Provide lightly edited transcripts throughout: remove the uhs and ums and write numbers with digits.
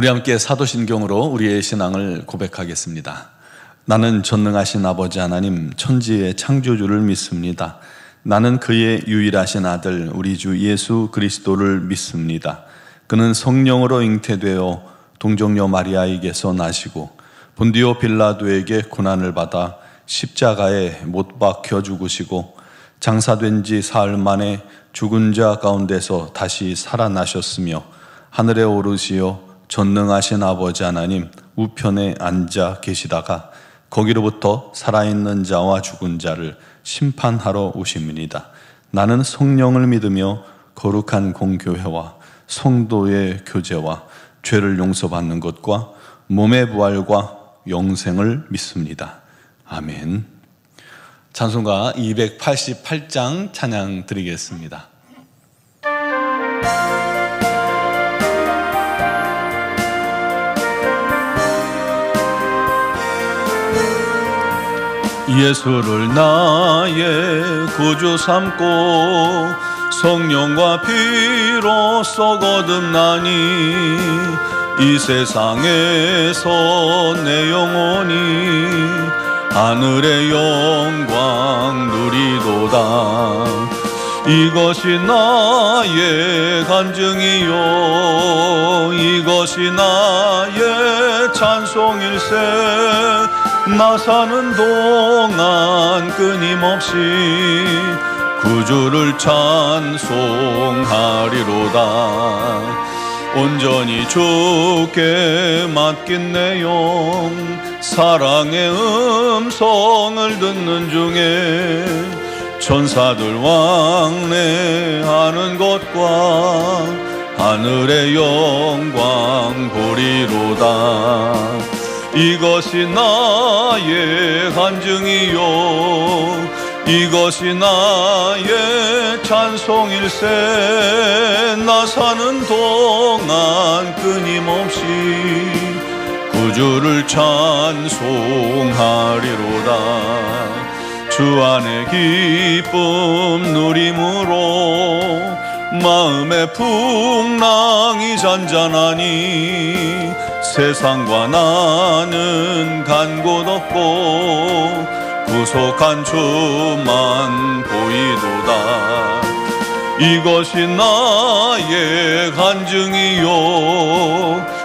우리 함께 사도신경으로 우리의 신앙을 고백하겠습니다. 나는 전능하신 아버지 하나님 천지의 창조주를 믿습니다. 나는 그의 유일하신 아들 우리 주 예수 그리스도를 믿습니다. 그는 성령으로 잉태되어 동정녀 마리아에게서 나시고 본디오 빌라도에게 고난을 받아 십자가에 못 박혀 죽으시고 장사된 지 사흘 만에 죽은 자 가운데서 다시 살아나셨으며 하늘에 오르시어 전능하신 아버지 하나님 우편에 앉아 계시다가 거기로부터 살아있는 자와 죽은 자를 심판하러 오십니다. 나는 성령을 믿으며 거룩한 공교회와 성도의 교제와 죄를 용서받는 것과 몸의 부활과 영생을 믿습니다. 아멘. 찬송가 288장 찬양 드리겠습니다. 예수를 나의 구주 삼고 성령과 피로써 거듭나니 이 세상에서 내 영혼이 하늘의 영광 누리도다. 이것이 나의 간증이요 이것이 나의 찬송일세. 나 사는 동안 끊임없이 구주를 찬송하리로다. 온전히 주께 맡긴 내용 사랑의 음성을 듣는 중에 천사들 왕래하는 것과 하늘의 영광 보리로다. 이것이 나의 간증이요 이것이 나의 찬송일세. 나 사는 동안 끊임없이 구주를 찬송하리로다. 주 안의 기쁨 누림으로 마음의 풍랑이 잔잔하니 세상과 나는 간 곳 없고 구속한 주만 보이도다. 이것이 나의 간증이요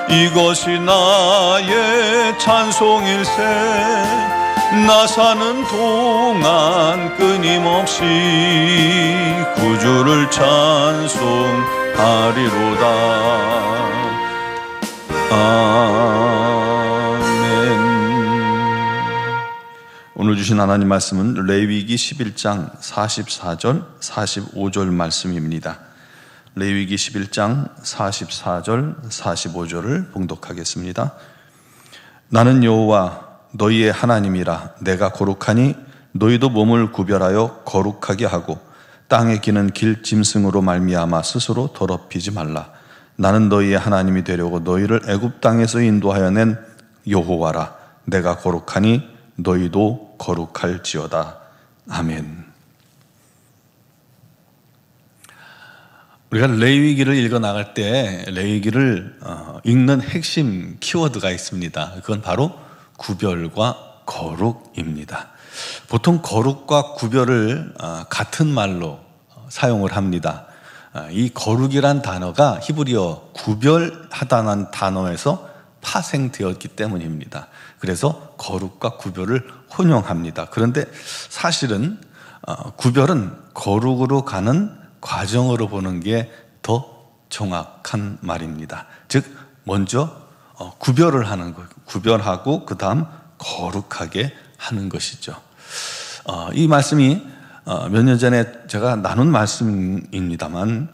이것이 나의 찬송일세. 나 사는 동안 끊임없이 구주를 찬송하리로다. 아멘. 오늘 주신 하나님 말씀은 레위기 11장 44절 45절 말씀입니다. 레위기 11장 44절 45절을 봉독하겠습니다. 나는 여호와 너희의 하나님이라. 내가 거룩하니 너희도 몸을 구별하여 거룩하게 하고 땅에 기는 길 짐승으로 말미암아 스스로 더럽히지 말라. 나는 너희의 하나님이 되려고 너희를 애굽 땅에서 인도하여 낸 여호와라. 내가 거룩하니 너희도 거룩할지어다. 아멘. 우리가 레위기를 읽어 나갈 때 레위기를 읽는 핵심 키워드가 있습니다. 그건 바로 구별과 거룩입니다. 보통 거룩과 구별을 같은 말로 사용을 합니다. 이 거룩이란 단어가 히브리어 구별하다는 단어에서 파생되었기 때문입니다. 그래서 거룩과 구별을 혼용합니다. 그런데 사실은 구별은 거룩으로 가는 과정으로 보는 게 더 정확한 말입니다. 즉 먼저 구별을 하는 거예요. 구별하고 그 다음 거룩하게 하는 것이죠. 이 말씀이 몇 년 전에 제가 나눈 말씀입니다만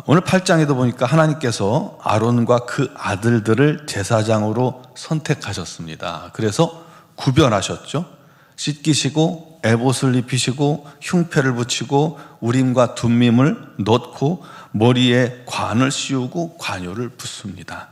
오늘 8장에도 보니까 하나님께서 아론과 그 아들들을 제사장으로 선택하셨습니다. 그래서 구별하셨죠. 씻기시고 에봇을 입히시고 흉패를 붙이고 우림과 둠밈을 넣고 머리에 관을 씌우고 관요를 붓습니다.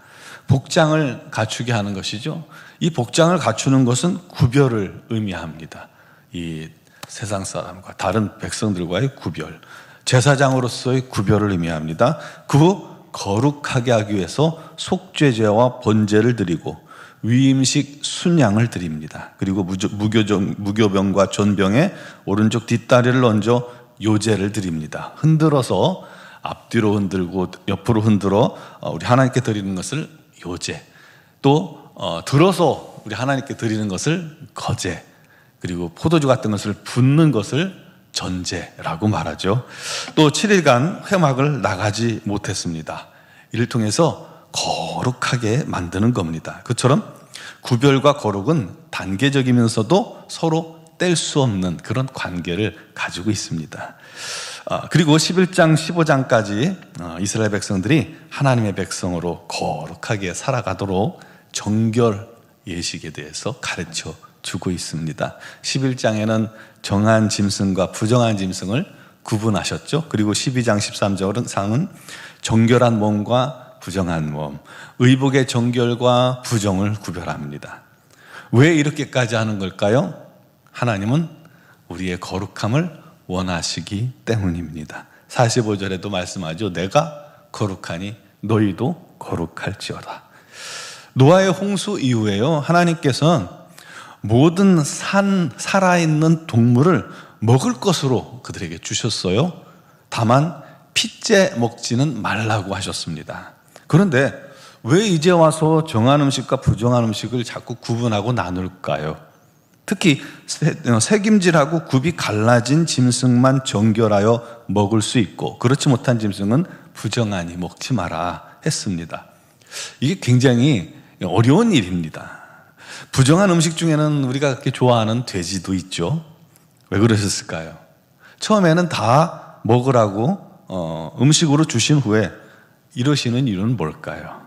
복장을 갖추게 하는 것이죠. 이 복장을 갖추는 것은 구별을 의미합니다. 이 세상 사람과 다른 백성들과의 구별, 제사장으로서의 구별을 의미합니다. 그 후 거룩하게 하기 위해서 속죄제와 번제를 드리고 위임식 순양을 드립니다. 그리고 무교병과 전병의 오른쪽 뒷다리를 얹어 요제를 드립니다. 흔들어서 앞뒤로 흔들고 옆으로 흔들어 우리 하나님께 드리는 것을 요제, 또 들어서 우리 하나님께 드리는 것을 거제, 그리고 포도주 같은 것을 붓는 것을 전제라고 말하죠. 또 7일간 회막을 나가지 못했습니다. 이를 통해서 거룩하게 만드는 겁니다. 그처럼 구별과 거룩은 단계적이면서도 서로 뗄 수 없는 그런 관계를 가지고 있습니다. 그리고 11장 15장까지 이스라엘 백성들이 하나님의 백성으로 거룩하게 살아가도록 정결 예식에 대해서 가르쳐 주고 있습니다. 11장에는 정한 짐승과 부정한 짐승을 구분하셨죠. 그리고 12장 13장은 정결한 몸과 부정한 몸, 의복의 정결과 부정을 구별합니다. 왜 이렇게까지 하는 걸까요? 하나님은 우리의 거룩함을 원하시기 때문입니다. 45절에도 말씀하죠. 내가 거룩하니 너희도 거룩할지어다. 노아의 홍수 이후에요, 하나님께서는 모든 살아있는 동물을 먹을 것으로 그들에게 주셨어요. 다만 핏째 먹지는 말라고 하셨습니다. 그런데 왜 이제 와서 정한 음식과 부정한 음식을 자꾸 구분하고 나눌까요? 특히 새김질하고 굽이 갈라진 짐승만 정결하여 먹을 수 있고 그렇지 못한 짐승은 부정하니 먹지 마라 했습니다. 이게 굉장히 어려운 일입니다. 부정한 음식 중에는 우리가 그렇게 좋아하는 돼지도 있죠. 왜 그러셨을까요? 처음에는 다 먹으라고 음식으로 주신 후에 이러시는 이유는 뭘까요?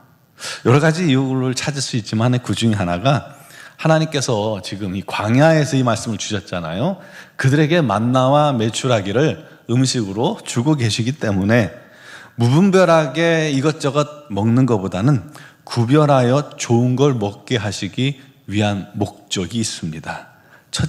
여러 가지 이유를 찾을 수 있지만 그 중에 하나가 하나님께서 지금 이 광야에서 이 말씀을 주셨잖아요. 그들에게 만나와 메추라기를 음식으로 주고 계시기 때문에 무분별하게 이것저것 먹는 것보다는 구별하여 좋은 걸 먹게 하시기 위한 목적이 있습니다.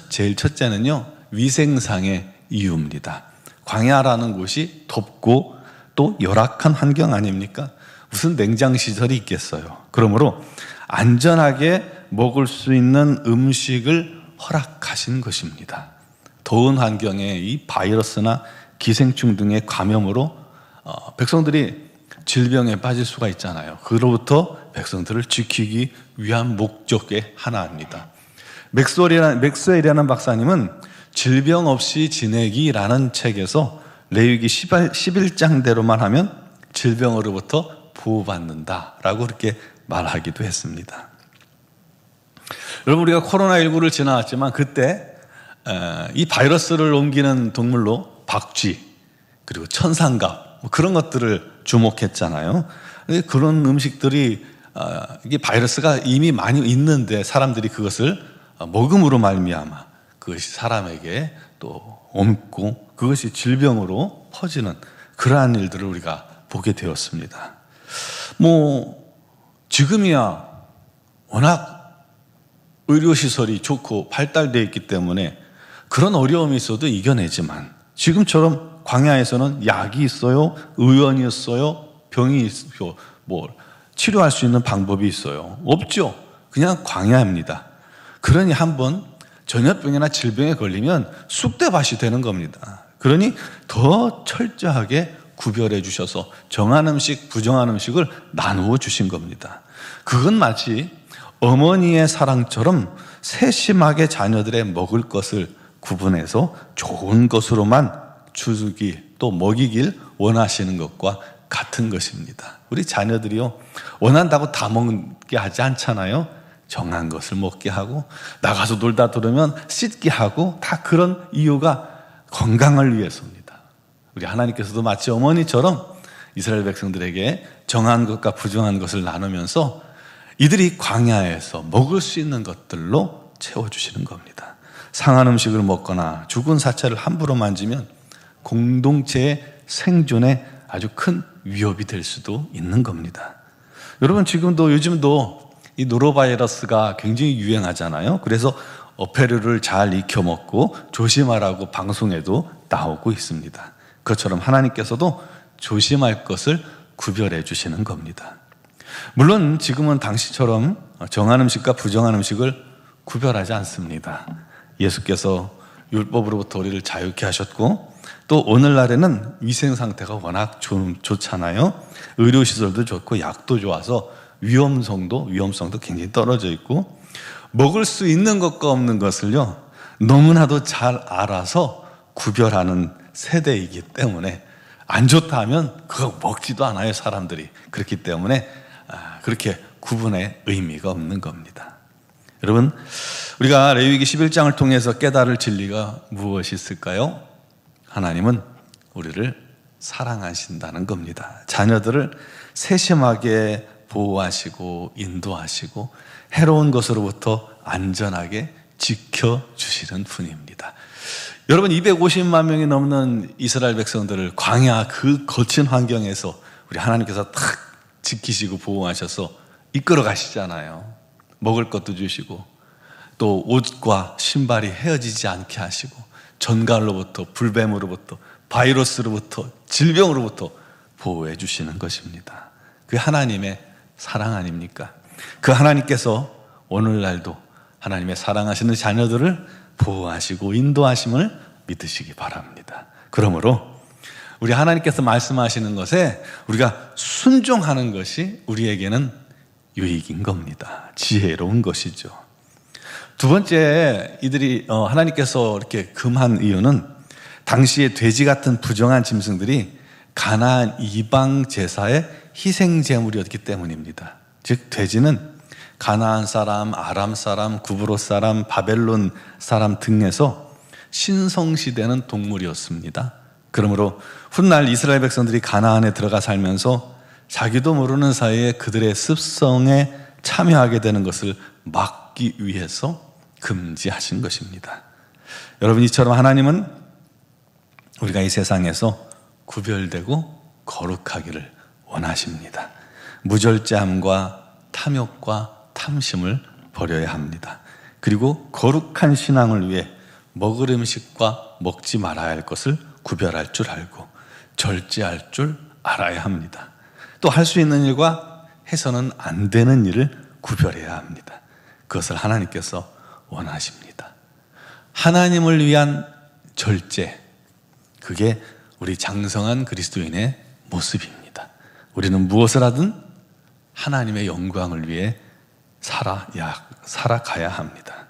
제일 첫째는요, 위생상의 이유입니다. 광야라는 곳이 덥고 또 열악한 환경 아닙니까? 무슨 냉장시설이 있겠어요. 그러므로 안전하게 먹을 수 있는 음식을 허락하신 것입니다. 더운 환경에 이 바이러스나 기생충 등의 감염으로 백성들이 질병에 빠질 수가 있잖아요. 그로부터 백성들을 지키기 위한 목적의 하나입니다. 맥스웰이라는 박사님은 질병 없이 지내기라는 책에서 레위기 11장대로만 하면 질병으로부터 보호받는다라고 그렇게 말하기도 했습니다. 여러분, 우리가 코로나19를 지나왔지만 그때 이 바이러스를 옮기는 동물로 박쥐, 그리고 천상갑 그런 것들을 주목했잖아요. 그런 음식들이 이게 바이러스가 이미 많이 있는데 사람들이 그것을 먹음으로 말미암아 그것이 사람에게 또 옮고 그것이 질병으로 퍼지는 그러한 일들을 우리가 보게 되었습니다. 지금이야 워낙 의료시설이 좋고 발달되어 있기 때문에 그런 어려움이 있어도 이겨내지만 지금처럼 광야에서는 약이 있어요, 의원이 있어요, 병이 있어요, 치료할 수 있는 방법이 있어요? 없죠. 그냥 광야입니다. 그러니 한번 전염병이나 질병에 걸리면 쑥대밭이 되는 겁니다. 그러니 더 철저하게 구별해 주셔서 정한 음식, 부정한 음식을 나누어 주신 겁니다. 그건 마치 어머니의 사랑처럼 세심하게 자녀들의 먹을 것을 구분해서 좋은 것으로만 주기 또 먹이길 원하시는 것과 같은 것입니다. 우리 자녀들이요, 원한다고 다 먹게 하지 않잖아요. 정한 것을 먹게 하고 나가서 놀다 들으면 씻게 하고 다 그런 이유가 건강을 위해서입니다. 우리 하나님께서도 마치 어머니처럼 이스라엘 백성들에게 정한 것과 부정한 것을 나누면서 이들이 광야에서 먹을 수 있는 것들로 채워주시는 겁니다. 상한 음식을 먹거나 죽은 사체를 함부로 만지면 공동체의 생존에 아주 큰 위협이 될 수도 있는 겁니다. 여러분, 요즘도 이 노로바이러스가 굉장히 유행하잖아요. 그래서 어패류를 잘 익혀 먹고 조심하라고 방송에도 나오고 있습니다. 그것처럼 하나님께서도 조심할 것을 구별해 주시는 겁니다. 물론 지금은 당시처럼 정한 음식과 부정한 음식을 구별하지 않습니다. 예수께서 율법으로부터 우리를 자유케 하셨고, 또 오늘날에는 위생 상태가 워낙 좋잖아요. 의료시설도 좋고 약도 좋아서 위험성도 굉장히 떨어져 있고, 먹을 수 있는 것과 없는 것을요 너무나도 잘 알아서 구별하는 세대이기 때문에 안 좋다 하면 그거 먹지도 않아요, 사람들이. 그렇기 때문에 그렇게 구분의 의미가 없는 겁니다. 여러분, 우리가 레위기 11장을 통해서 깨달을 진리가 무엇이 있을까요? 하나님은 우리를 사랑하신다는 겁니다. 자녀들을 세심하게 보호하시고 인도하시고 해로운 것으로부터 안전하게 지켜주시는 분입니다. 여러분, 250만 명이 넘는 이스라엘 백성들을 광야 그 거친 환경에서 우리 하나님께서 탁 지키시고 보호하셔서 이끌어 가시잖아요. 먹을 것도 주시고, 또 옷과 신발이 헤어지지 않게 하시고, 전갈로부터, 불뱀으로부터, 바이러스로부터, 질병으로부터 보호해 주시는 것입니다. 그게 하나님의 사랑 아닙니까? 그 하나님께서 오늘날도 하나님의 사랑하시는 자녀들을 보호하시고 인도하심을 믿으시기 바랍니다. 그러므로 우리 하나님께서 말씀하시는 것에 우리가 순종하는 것이 우리에게는 유익인 겁니다. 지혜로운 것이죠. 두 번째, 이들이 하나님께서 이렇게 금한 이유는 당시에 돼지 같은 부정한 짐승들이 가나안 이방 제사의 희생 제물이었기 때문입니다. 즉 돼지는 가나안 사람, 아람 사람, 구브로 사람, 바벨론 사람 등에서 신성시되는 동물이었습니다. 그러므로 훗날 이스라엘 백성들이 가나안에 들어가 살면서 자기도 모르는 사이에 그들의 습성에 참여하게 되는 것을 막기 위해서 금지하신 것입니다. 여러분, 이처럼 하나님은 우리가 이 세상에서 구별되고 거룩하기를 원하십니다. 무절제함과 탐욕과 탐심을 버려야 합니다. 그리고 거룩한 신앙을 위해 먹을 음식과 먹지 말아야 할 것을 구별할 줄 알고 절제할 줄 알아야 합니다. 또 할 수 있는 일과 해서는 안 되는 일을 구별해야 합니다. 그것을 하나님께서 원하십니다. 하나님을 위한 절제, 그게 우리 장성한 그리스도인의 모습입니다. 우리는 무엇을 하든 하나님의 영광을 위해 살아가야 합니다.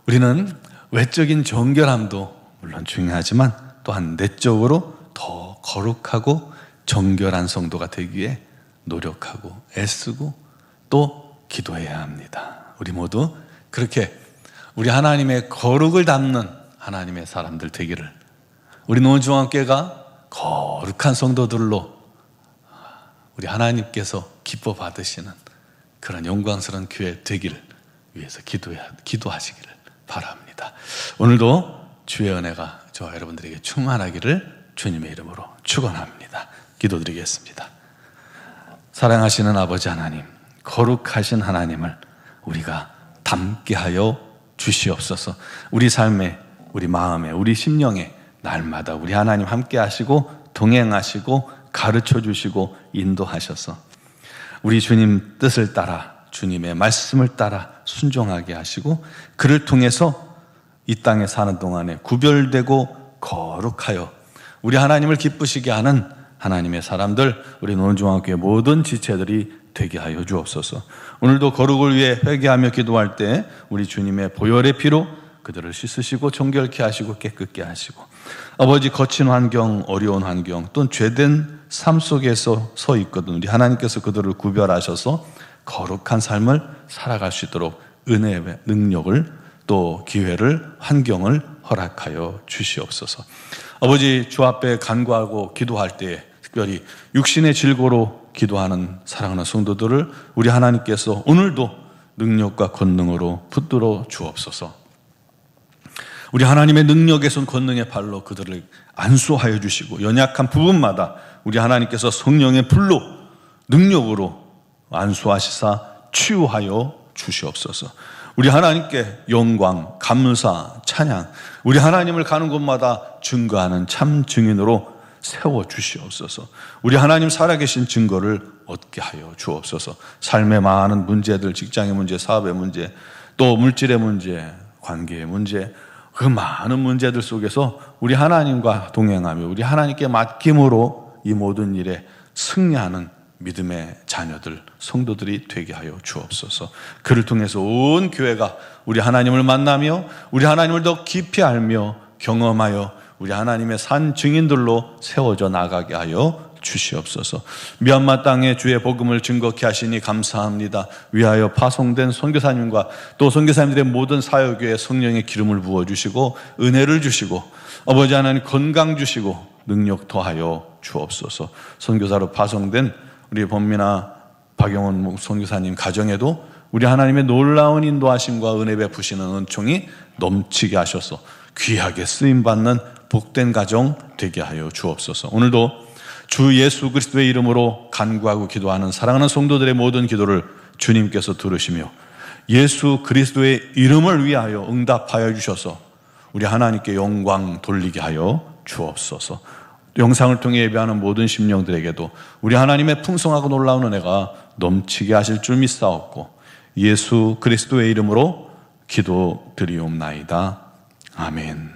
우리는 외적인 정결함도 물론 중요하지만 또한 내적으로 더 거룩하고 정결한 성도가 되기 위해 노력하고 애쓰고 또 기도해야 합니다. 우리 모두 그렇게 우리 하나님의 거룩을 담는 하나님의 사람들 되기를, 우리 노원중앙교회가 거룩한 성도들로 우리 하나님께서 기뻐 받으시는 그런 영광스러운 교회 되기를 위해서 기도하시기를 바랍니다. 오늘도 주의 은혜가 저와 여러분들에게 충만하기를 주님의 이름으로 축원합니다. 기도드리겠습니다. 사랑하시는 아버지 하나님, 거룩하신 하나님을 우리가 닮게 하여 주시옵소서. 우리 삶에, 우리 마음에, 우리 심령에 날마다 우리 하나님 함께 하시고 동행하시고 가르쳐 주시고 인도하셔서 우리 주님 뜻을 따라, 주님의 말씀을 따라 순종하게 하시고 그를 통해서 이 땅에 사는 동안에 구별되고 거룩하여 우리 하나님을 기쁘시게 하는 하나님의 사람들, 우리 노원중앙교회 모든 지체들이 되게 하여 주옵소서. 오늘도 거룩을 위해 회개하며 기도할 때 우리 주님의 보혈의 피로 그들을 씻으시고 정결케 하시고 깨끗게 하시고, 아버지 거친 환경, 어려운 환경 또는 죄된 삶 속에서 서 있거든 우리 하나님께서 그들을 구별하셔서 거룩한 삶을 살아갈 수 있도록 은혜의 능력을 또 기회를, 환경을 허락하여 주시옵소서. 아버지, 주 앞에 간구하고 기도할 때에 특별히 육신의 질고로 기도하는 사랑하는 성도들을 우리 하나님께서 오늘도 능력과 권능으로 붙들어 주옵소서. 우리 하나님의 능력의 손, 권능의 발로 그들을 안수하여 주시고 연약한 부분마다 우리 하나님께서 성령의 불로 능력으로 안수하시사 치유하여 주시옵소서. 우리 하나님께 영광, 감사, 찬양, 우리 하나님을 가는 곳마다 증거하는 참 증인으로 세워 주시옵소서. 우리 하나님 살아계신 증거를 얻게 하여 주옵소서. 삶의 많은 문제들, 직장의 문제, 사업의 문제, 또 물질의 문제, 관계의 문제, 그 많은 문제들 속에서 우리 하나님과 동행하며 우리 하나님께 맡김으로 이 모든 일에 승리하는 믿음의 자녀들, 성도들이 되게 하여 주옵소서. 그를 통해서 온 교회가 우리 하나님을 만나며 우리 하나님을 더 깊이 알며 경험하여 우리 하나님의 산 증인들로 세워져 나가게 하여 주시옵소서. 미얀마 땅에 주의 복음을 증거케 하시니 감사합니다. 위하여 파송된 선교사님과 또 선교사님들의 모든 사역에 성령의 기름을 부어주시고 은혜를 주시고 아버지 하나님 건강 주시고 능력 더하여 주옵소서. 선교사로 파송된 우리 범미나 박영원 선교사님 가정에도 우리 하나님의 놀라운 인도하심과 은혜 베푸시는 은총이 넘치게 하셔서 귀하게 쓰임받는 복된 가정 되게 하여 주옵소서. 오늘도 주 예수 그리스도의 이름으로 간구하고 기도하는 사랑하는 성도들의 모든 기도를 주님께서 들으시며 예수 그리스도의 이름을 위하여 응답하여 주셔서 우리 하나님께 영광 돌리게 하여 주옵소서. 영상을 통해 예배하는 모든 심령들에게도 우리 하나님의 풍성하고 놀라운 은혜가 넘치게 하실 줄 믿사옵고 예수 그리스도의 이름으로 기도드리옵나이다. 아멘.